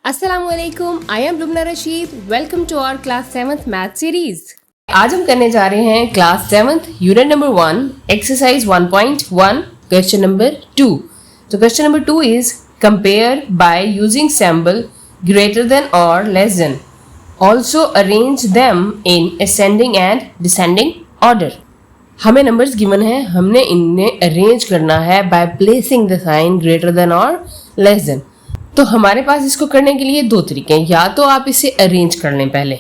अस्सलामुअलैकुम, I am Lubna Rashid. Welcome to our class 7th math series. आज हम करने जा रहे हैं class 7th unit number 1 exercise 1.1 question number 2। तो question number 2 is compare by using symbol greater than और less than, also arrange them in ascending and descending order. हमें numbers given है, हमने इन्हें अरेंज करना है by placing the sign greater than और less than. तो हमारे पास इसको करने के लिए दो तरीके हैं, या तो आप इसे अरेंज कर लें पहले,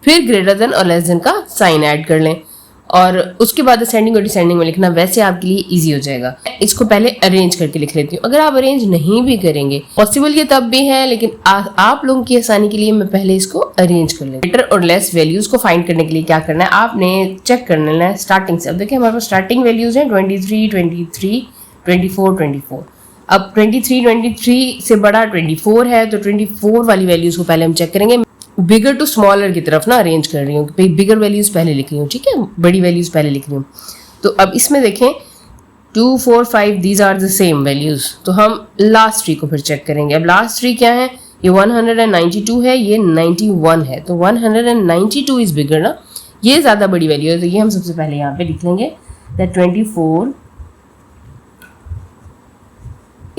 फिर ग्रेटर देन और लेस देन का साइन ऐड कर लें और उसके बाद असेंडिंग और डिसेंडिंग में लिखना, वैसे आपके लिए इजी हो जाएगा। इसको पहले अरेंज करके लिख लेती हूँ। अगर आप अरेंज नहीं भी करेंगे, पॉसिबल ये तब भी है, लेकिन आप लोगों की आसानी के लिए मैं पहले इसको अरेंज कर लेती हूँ। ग्रेटर और लेस वैल्यूज को फाइंड करने के लिए क्या करना है, आपने चेक कर लेना है स्टार्टिंग से। अब देखिए हमारे पास स्टार्टिंग वैल्यूज हैं 23, 23, 24, 24। अब 23 से बड़ा 24 है, तो 24 वाली वैल्यूज को पहले हम चेक करेंगे। बिगर टू स्मॉलर की तरफ ना अरेंज कर रही हूँ, बिगर वैल्यूज पहले लिख रही हूँ, ठीक है, बड़ी वैल्यूज पहले लिख रही हूँ। तो अब इसमें देखें 2, 4, 5 these are the same values, तो हम लास्ट ट्री को फिर चेक करेंगे। अब लास्ट ट्री क्या है, ये 192 है, ये 91 है, तो 192 इज बिगर ना, ये ज़्यादा बड़ी वैल्यू है, तो ये हम सबसे पहले यहाँ पे लिख लेंगे दैट 24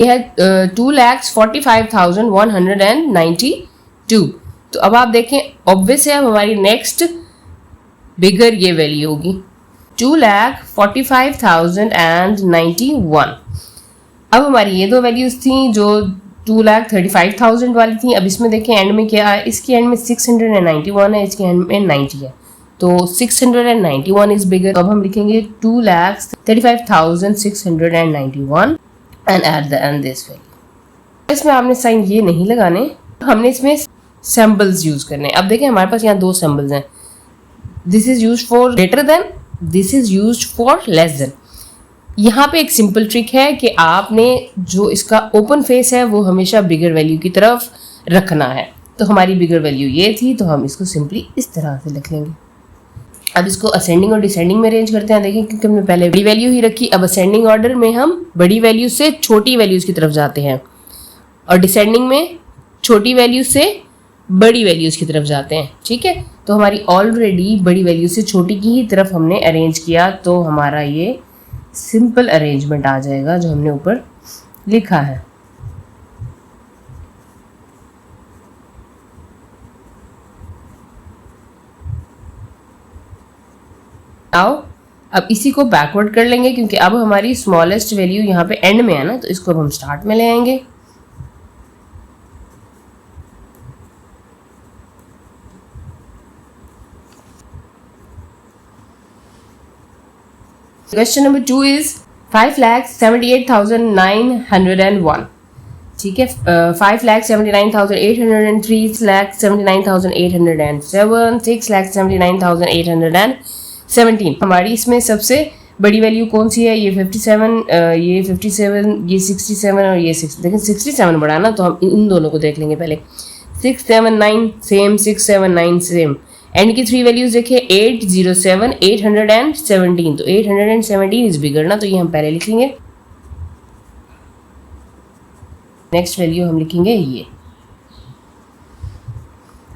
है 2,45,192। तो अब आप देखें ऑब्वियस है, अब हमारी नेक्स्ट बिगर ये वैल्यू होगी 2,45,091। अब हमारी ये दो वैल्यूज थी जो 2,35,000 वाली थी। अब इसमें देखें एंड में क्या है, इसके एंड में 691 है, इसके एंड में 90 है, तो 691 इज बिगर। अब हम लिखेंगे 2,35,691 and at the end this value। इसमें आपने साइन ये नहीं लगाने, हमने इसमें सिंबल्स यूज करने। अब देखें हमारे पास यहाँ दो सिंबल्स हैं, this is used for greater than, this is used for less than. यहाँ पे एक सिंपल ट्रिक है कि आपने जो इसका ओपन फेस है वो हमेशा बिगर वैल्यू की तरफ रखना है। तो हमारी बिगर वैल्यू ये थी, तो हम इसको सिंपली इस तरह से लिख लेंगे। अब इसको असेंडिंग और डिसेंडिंग में अरेंज करते हैं। देखें क्योंकि हमने पहले बड़ी वैल्यू ही रखी, अब असेंडिंग ऑर्डर में हम बड़ी वैल्यू से छोटी वैल्यूज की तरफ जाते हैं और डिसेंडिंग में छोटी वैल्यू से बड़ी वैल्यूज की तरफ जाते हैं, ठीक है। तो हमारी ऑलरेडी बड़ी वैल्यू से छोटी की ही तरफ हमने अरेंज किया, तो हमारा ये सिंपल अरेंजमेंट आ जाएगा जो हमने ऊपर लिखा है। आओ अब इसी को बैकवर्ड कर लेंगे, क्योंकि अब हमारी स्मॉलेस्ट वैल्यू यहाँ पे एंड में है ना, तो इसको हम स्टार्ट में ले आएंगे। क्वेश्चन नंबर 2 इज 5,78,901, ठीक है। 5,79,803, 6,79,807, 6,79,817। हमारी इसमें सबसे बड़ी वैल्यू कौन सी है, ये 57, ये 57, ये 67 और ये 6। देखें 67 बड़ा ना, तो हम इन दोनों को देख लेंगे पहले। 679 सेम, 679 सेम। एंड की थ्री वैल्यूज देखें 807, 817, तो 817 इज बिगर ना, तो ये हम पहले लिखेंगे। नेक्स्ट वैल्यू हम लिखेंगे ये।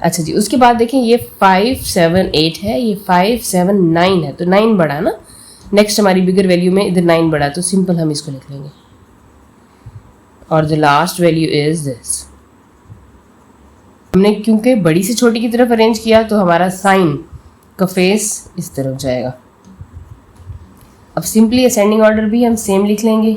अच्छा जी, उसके बाद देखें ये 578 है, ये 579 है, तो 9 बड़ा ना। नेक्स्ट हमारी बिगर वैल्यू में इधर 9 बड़ा, तो सिंपल हम इसको लिख लेंगे। और the last value is this. हमने क्योंकि बड़ी से छोटी की तरफ अरेंज किया, तो हमारा साइन का फेस इस तरफ जाएगा। अब सिंपली असेंडिंग ऑर्डर भी हम सेम लिख लेंगे।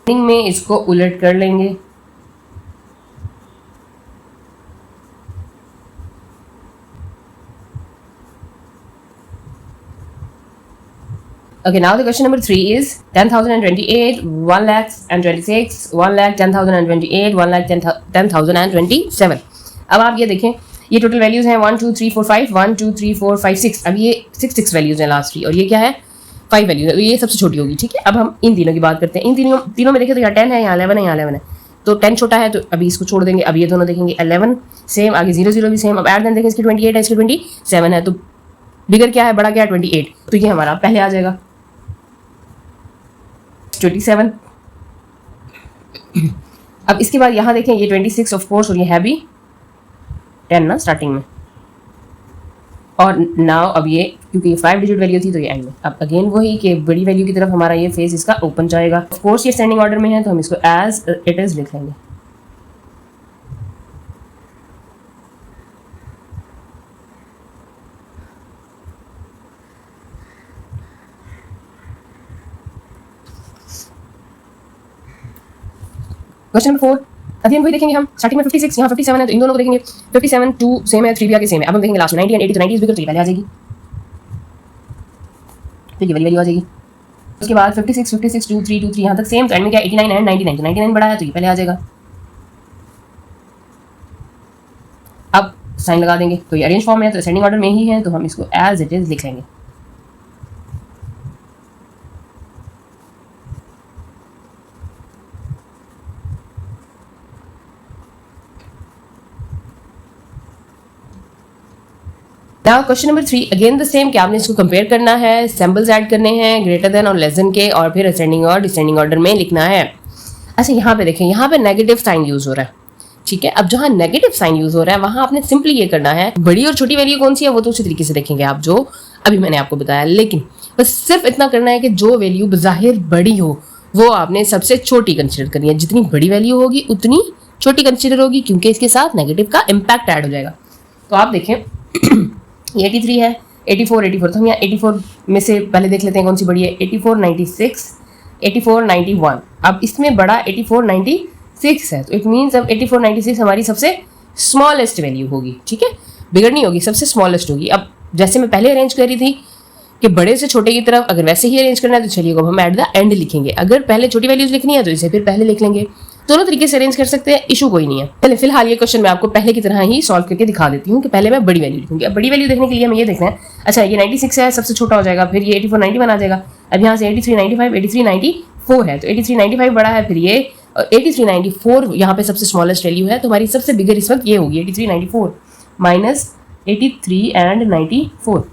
में इसको उलट कर लेंगे। Okay, now the question number 3 is 10,028, 1,26,000, 1,10,028, 1,10,027। अब आप ये देखें, ये टोटल वैल्यूज हैं 1 2 3 4 5, 1 2 3 4 5 6। अब ये 6 वैल्यूज हैं लास्ट ट्री, और ये क्या है 5 वैल्यूज है, तो ये सबसे छोटी होगी, ठीक है। अब हम इन तीनों की बात करते हैं। इन तीनों में देखें तो यहाँ 10 है, यहाँ 11 है, यहाँ 11 है। तो 10 छोटा है तो अभी इसको छोड़ देंगे। अब ये दोनों देखेंगे 11 सेम, आगे 0 0 भी सेम। अब ऐड देन देखें इसकी 28 है, इसकी 27 है, तो बिगर क्या है, बड़ा क्या है 28, तो ये हमारा पहले आ जाएगा 27। अब इसके बाद यहाँ देखें ये 26 ऑफ कोर्स, और ये है भी 10 ना स्टार्टिंग में, और नाउ अब ये क्योंकि ये 5 डिजिट वैल्यू थी तो ये एंड में। अब अगेन वही कि बड़ी वैल्यू की तरफ हमारा ये फेस इसका ओपन जाएगा। ऑफ कोर्स ये सेंडिंग ऑर्डर में है तो हम इसको एज इट इज लिख लेंगे। क्वेश्चन नंबर 4, अभी हम वही देखेंगे। हम स्टार्टिंग में 56, यहाँ 57 है, तो इन दोनों को देखेंगे। 57 2 सेम है, 3 भी आगे सेम है। अब हम देखेंगे लास्ट में 90 एंड 80, तो 90 इज बिगर, तो ये पहले आ जाएगी, तो ये वाली वैल्यू आ जाएगी। उसके बाद 56 56 2 3 2 3 यहाँ तक सेम, तो एंड में क्या 89 एंड 99, तो 99 बड़ा है तो ये पहले आ जाएगा। अब साइन लगा देंगे, तो ये अरेंज फॉर्म में है तो असेंडिंग ऑर्डर में ही है, तो हम इसको एज इट इज लिख लेंगे। Now question number 3, again the same कि आपने इसको कंपेयर करना है, सिंबल्स ऐड करने हैं ग्रेटर देन और लेस देन के, और फिर असेंडिंग और डिसेंडिंग ऑर्डर में लिखना है। अच्छा यहाँ पे देखें, यहाँ पे नेगेटिव साइन यूज हो रहा है, ठीक है। अब जहाँ नेगेटिव साइन यूज हो रहा है वहाँ आपने सिंपली ये करना है, बड़ी और छोटी वैल्यू कौन सी है वो तो उसी तरीके से देखेंगे आप जो अभी मैंने आपको बताया, लेकिन बस सिर्फ इतना करना है कि जो वैल्यू बज़ाहिर बड़ी हो वो आपने सबसे छोटी कंसिडर करनी है। जितनी बड़ी वैल्यू होगी उतनी छोटी कंसिडर होगी, क्योंकि इसके साथ नेगेटिव का इम्पैक्ट ऐड हो जाएगा। तो आप देखें ये 83 है, 84 तो हम यहाँ 84 में से पहले देख लेते हैं कौन सी बड़ी है। 84 96, 84 91। अब इसमें बड़ा 84 96 है, तो इट मीन्स अब 84 96 हमारी सबसे स्मॉलेस्ट वैल्यू होगी, ठीक है, बिगड़ नहीं होगी, सबसे स्मॉलेस्ट होगी। अब जैसे मैं पहले अरेंज कर रही थी कि बड़े से छोटे की तरफ, अगर वैसे ही अरेंज करना है तो चलिए अब हम एट द एंड लिखेंगे। अगर पहले छोटी वैल्यूज लिखनी है तो इसे फिर पहले लिख लेंगे। दोनों तरीके से अरेंज कर सकते हैं, इशू कोई नहीं है। पहले फिलहाल ये क्वेश्चन मैं आपको पहले की तरह ही सॉल्व करके दिखा देती हूँ कि पहले मैं बड़ी वैल्यू लिखूंगी। अब बड़ी वैल्यू देखने के लिए हमें ये देखना है, अच्छा ये 96 है, सबसे छोटा हो जाएगा, फिर ये 84 91 आ जाएगा। अब यहाँ से 83 95, 83 94 है, तो 83 95 बड़ा है, फिर ये 83 94 यहाँ पे सबसे स्मॉलेस्ट वैल्यू है, तो हमारी सबसे बिगर इस वक्त ये होगी 83 94 माइनस 83 एंड 94।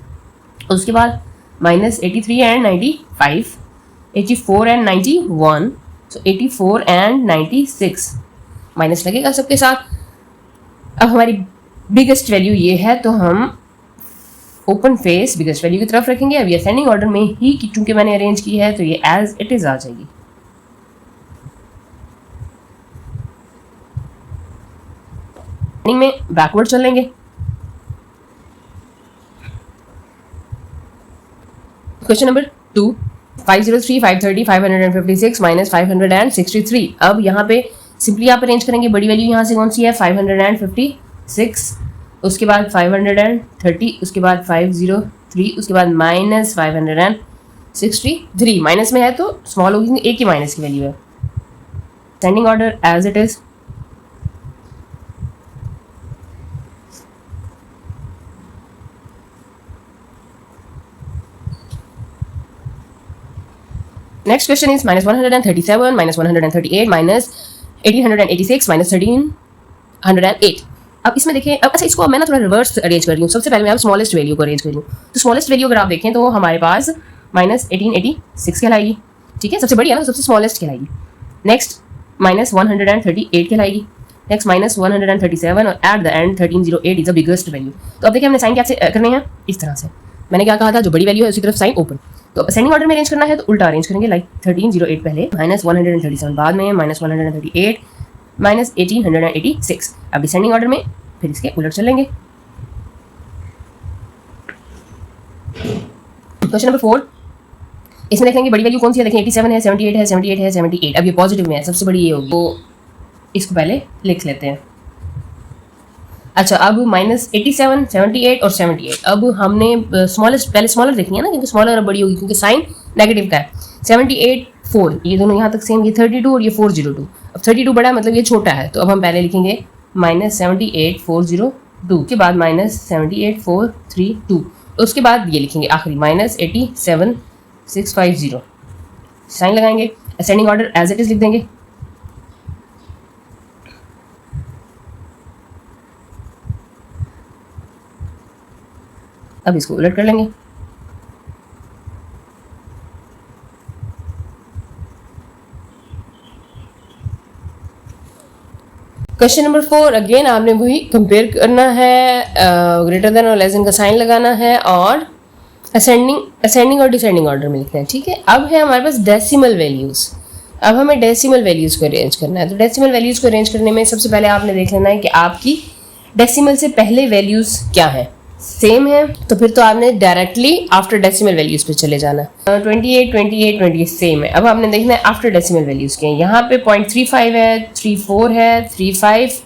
उसके बाद minus 83 and 95, 84 and 91, so 84 and 96 minus लगेगा सबके साथ। अब हमारी बिगेस्ट वैल्यू ये है, तो हम ओपन फेस बिगेस्ट वैल्यू की तरफ रखेंगे। अब ये असेंडिंग ऑर्डर में ही चूंकि मैंने अरेंज की है तो ये एज इट इज आ जाएगी। में बैकवर्ड चलेंगे। Question number 2, 503 530 556 minus 563। अब यहाँ पे सिंपली आप अरेंज करेंगे, बड़ी वैल्यू यहाँ से कौन सी है 556, उसके बाद 530, उसके बाद 503, उसके बाद माइनस 563। माइनस में है तो स्मॉल होगी, एक ही माइनस की वैल्यू है। Sending order as it is. Next question is minus 137, minus 138, minus 1886, minus 1308। अब इसमें देखें, अब अच्छा इसको मैं ना थोड़ा रिवर्स अरेंज कर रही हूँ। सबसे पहले मैं अब स्मॉलेस्ट वैल्यू को अरेंज कर रही हूँ, तो स्मॉलेस्ट वैल्यू अगर आप देखें तो हमारे पास माइनस 1886 कहलाएगी, ठीक है, सबसे बड़ी है ना, सबसे स्मॉलेस्ट कहलाएगी। नेक्स्ट माइनस 138 कहलाएगी, नेक्स्ट माइनस 137, और at the end 1308 is the biggest value. तो अब देखिए हमने साइन कैसे करने हैं, इस तरह से मैंने क्या कहा था, जो बड़ी वैल्यू है उसी तरफ साइन ओपन। तो असेंडिंग ऑर्डर में अरेंज करना है तो उल्टा अरेंज करेंगे, लाइक 1308 पहले, माइनस 137 बाद में, माइनस 138, माइनस 1886। अब डिसेंडिंग ऑर्डर में फिर इसके उलट चलेंगे। क्वेश्चन नंबर 4, इसमें देखेंगे बड़ी वैल्यू कौन सी है, देखें 87 है, 78 है, 78 है, 78। अब ये पॉजिटिव में है, सबसे बड़ी ये होगी, तो इसको पहले लिख लेते हैं। अच्छा अब माइनस 87, 78 और 78। अब हमने स्मॉलेस्ट पहले स्मॉलर देखनी है ना, क्योंकि स्मॉलर बड़ी होगी, क्योंकि साइन नेगेटिव का है। 78 4, ये दोनों यहाँ तक सेम, ये 32 और ये 402। अब 32 बड़ा है, मतलब ये छोटा है, तो अब हम पहले लिखेंगे माइनस 78 402 के बाद माइनस 78 432, उसके बाद ये लिखेंगे आखिरी माइनस 87 650। साइन लगाएंगे, ascending order as it is लिख देंगे। अब इसको उलट कर लेंगे। क्वेश्चन नंबर 4 अगेन आपने वही कंपेयर करना है, ग्रेटर देन और लेस देन का साइन लगाना है और असेंडिंग और डिसेंडिंग ऑर्डर में लिखना है। ठीक है, अब है हमारे पास डेसिमल वैल्यूज़। अब हमें डेसिमल वैल्यूज़ को अरेंज करना है। तो डेसिमल वैल्यूज़ को अरेंज करने में सबसे पहले आपने देख लेना है कि आपकी डेसिमल से पहले वैल्यूज़ क्या है, सेम है तो फिर तो आपने डायरेक्टली आफ्टर डेसिमल वैल्यूज पे चले जाना। 28 28 28 सेम है। अब आपने देखना है आफ्टर डेसिमल वैल्यूज के, यहाँ पे 0.35 है, 34 है, 35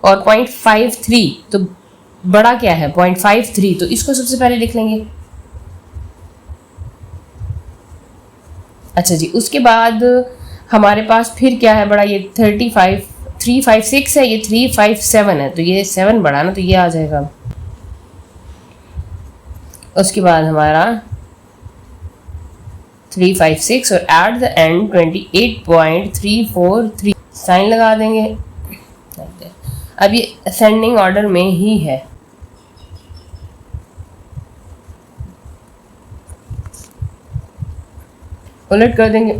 और 0.53, तो बड़ा क्या है 0.53, तो इसको सबसे पहले लिख लेंगे। अच्छा जी, उसके बाद हमारे पास फिर क्या है बड़ा, ये 35 356 है, ये 357 है, तो ये 7 बड़ा ना, तो ये आ जाएगा। उसके बाद हमारा 356 और एट द एंड 28.343 साइन लगा देंगे। अब ये असेंडिंग ऑर्डर में ही है। उलट कर देंगे।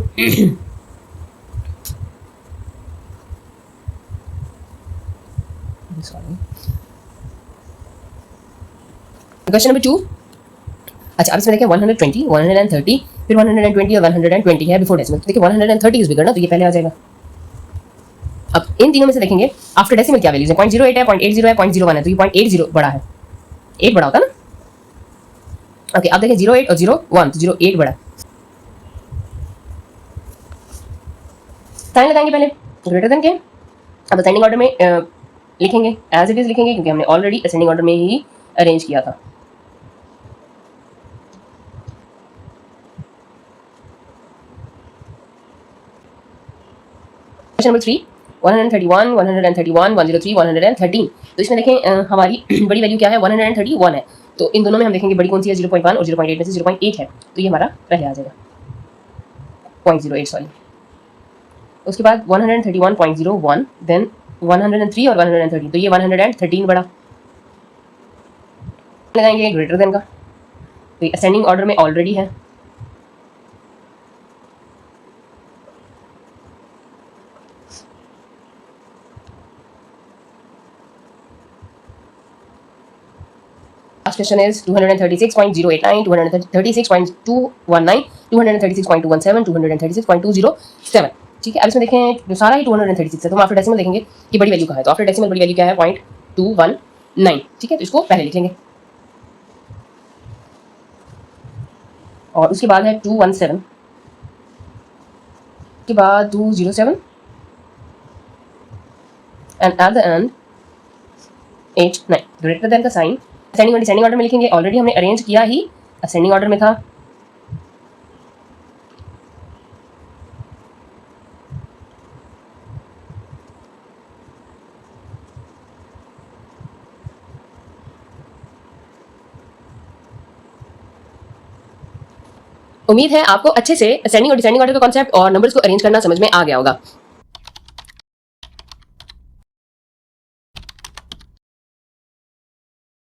Question number 2। अच्छा, अब इसमें देखिए 120, 130, फिर 120 और 120 है बिफोर डेसिमल। देखिए 130 इज बिगर ना, तो ये पहले आ जाएगा। अब इन तीनों में से देखेंगे आफ्टर डेसिमल क्या वैल्यूज है, 0.08 है, 0.80 है, 0.01 है, तो ये 0.80 बड़ा है, 8 बड़ा होता है ना। ओके, अब देखिए 08 और 01, तो 08 बड़ा। साइन लगाएंगे पहले ग्रेटर देन के। अब असेंडिंग ऑर्डर में लिखेंगे, एज इट इज लिखेंगे, क्योंकि हमने ऑलरेडी असेंडिंग ऑर्डर में ही अरेंज किया था। Question number 3, 131, 131, 103, 113। तो इसमें देखें हमारी बड़ी वैल्यू क्या है, 131 है। तो इन दोनों में हम देखेंगे बड़ी कौन सी है, 0.1 और 0.8 में से 0.8 है, तो ये हमारा पहले आ जाएगा 0.08 सॉरी। उसके बाद 131.01, देन 103 और 130, तो ये 113 बड़ा। लगाएंगे ग्रेटर देन का, तो ये असेंडिंग ऑर्डर में ऑलरेडी है। Question is 236.089, 236.219, 236.217, 236.207। ठीक है, अब इसमें देखें जो सारा ही 236 है, तो हम आफ्टर डेसिमल देखेंगे कि बड़ी वैल्यू कहाँ है। तो आफ्टर डेसिमल बड़ी वैल्यू क्या है, 0.219। ठीक है, तो इसको पहले लिख लेंगे। और उसके बाद है 217, के बाद 207 and at the end 89, greater than का साइन असेंडिंग और डिसेंडिंग ऑर्डर में लिखेंगे। ऑलरेडी हमने अरेंज किया ही असेंडिंग ऑर्डर में था। उम्मीद है आपको अच्छे से असेंडिंग और डिसेंडिंग ऑर्डर का कॉन्सेप्ट और नंबर्स को अरेंज करना समझ में आ गया होगा।